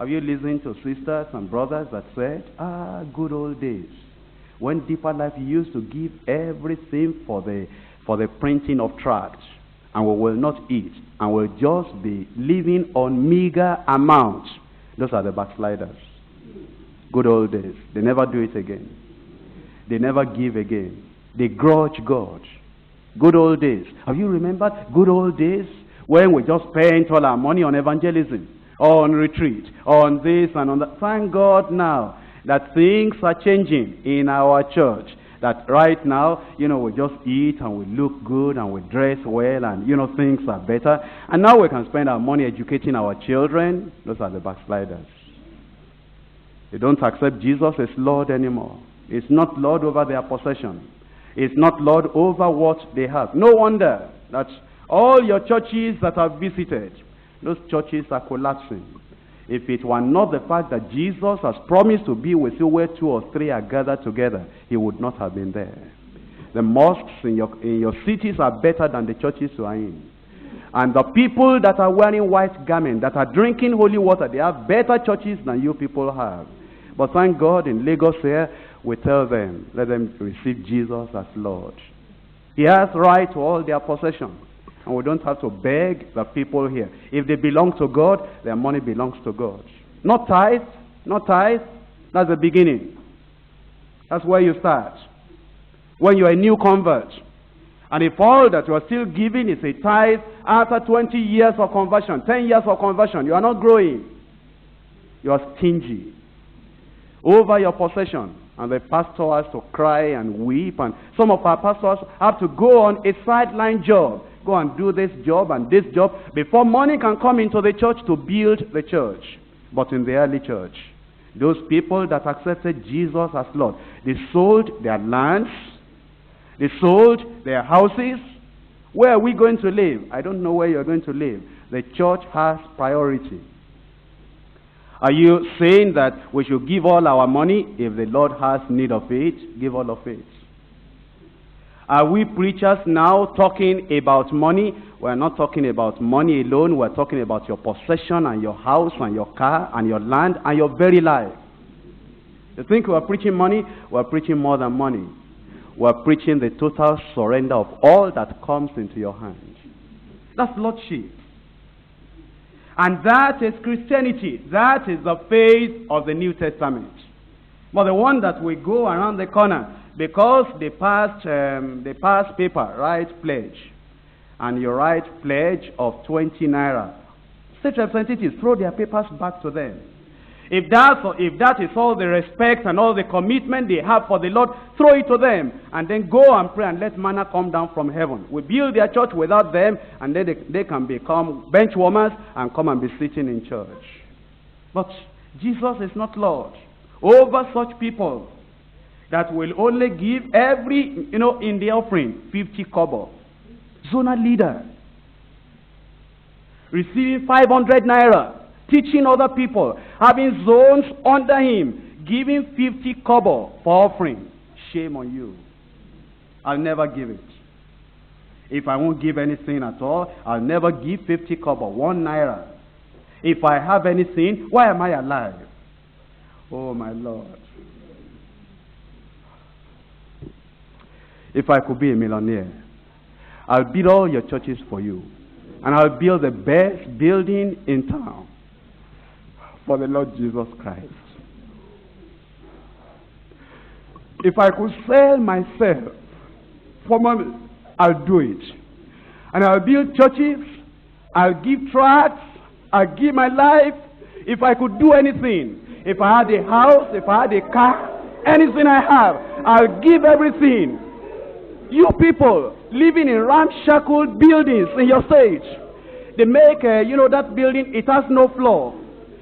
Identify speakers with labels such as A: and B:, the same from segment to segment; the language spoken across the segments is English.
A: Have you listened to sisters and brothers that said, good old days, when Deeper Life used to give everything for the printing of tracts, and we will not eat, and we'll just be living on meager amounts? Those are the backsliders. Good old days. They never do it again. They never give again. They grudge God. Good old days. Have you remembered good old days when we just spent all our money on evangelism, or on retreat, or on this and on that? Thank God now that things are changing in our church. That right now, we just eat and we look good and we dress well and, things are better. And now we can spend our money educating our children. Those are the backsliders. They don't accept Jesus as Lord anymore. He's not Lord over their possession. He's not Lord over what they have. No wonder that all your churches that I've visited, those churches are collapsing. If it were not the fact that Jesus has promised to be with you where 2 or 3 are gathered together, he would not have been there. The mosques in your cities are better than the churches you are in. And the people that are wearing white garments, that are drinking holy water, they have better churches than you people have. But thank God in Lagos here, we tell them, let them receive Jesus as Lord. He has right to all their possessions. And we don't have to beg the people here. If they belong to God, their money belongs to God. Not tithe, not tithe. That's the beginning. That's where you start. When you're a new convert. And if all that you are still giving is a tithe, after 20 years of conversion, 10 years of conversion, you are not growing. You are stingy over your possession. And the pastor has to cry and weep. And some of our pastors have to go on a sideline job. Go and do this job and this job before money can come into the church to build the church. But in the early church, those people that accepted Jesus as Lord, they sold their lands, they sold their houses. Where are we going to live? I don't know where you're going to live. The church has priority. Are you saying that we should give all our money? If the Lord has need of it, give all of it. Are we preachers now talking about money? We're not talking about money alone. We're talking about your possession and your house and your car and your land and your very life. You think we're preaching money? We're preaching more than money. We're preaching the total surrender of all that comes into your hand. That's lordship. And that is Christianity. That is the faith of the New Testament. But the one that we go around the corner, because they pass paper, write pledge. And you write pledge of 20 naira. State representatives throw their papers back to them. If that is all the respect and all the commitment they have for the Lord, throw it to them. And then go and pray and let manna come down from heaven. We build their church without them, and then they can become bench warmers and come and be sitting in church. But Jesus is not Lord over such people that will only give every, in the offering, 50 kobo. Zonal leader. Receiving 500 naira. Teaching other people. Having zones under him. Giving 50 kobo for offering. Shame on you. I'll never give it. If I won't give anything at all, I'll never give 50 kobo. 1 naira. If I have anything, why am I alive? Oh my Lord. If I could be a millionaire, I'll build all your churches for you. And I'll build the best building in town for the Lord Jesus Christ. If I could sell myself for money, I'll do it. And I'll build churches, I'll give tracts, I'll give my life. If I could do anything, if I had a house, if I had a car, anything I have, I'll give everything. You people living in ramshackle buildings in your stage, they make, that building, it has no floor,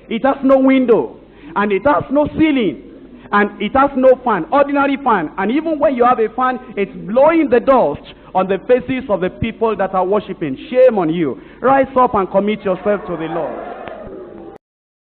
A: it has no window, and it has no ceiling, and it has no fan, ordinary fan. And even when you have a fan, it's blowing the dust on the faces of the people that are worshiping. Shame on you. Rise up and commit yourself to the Lord.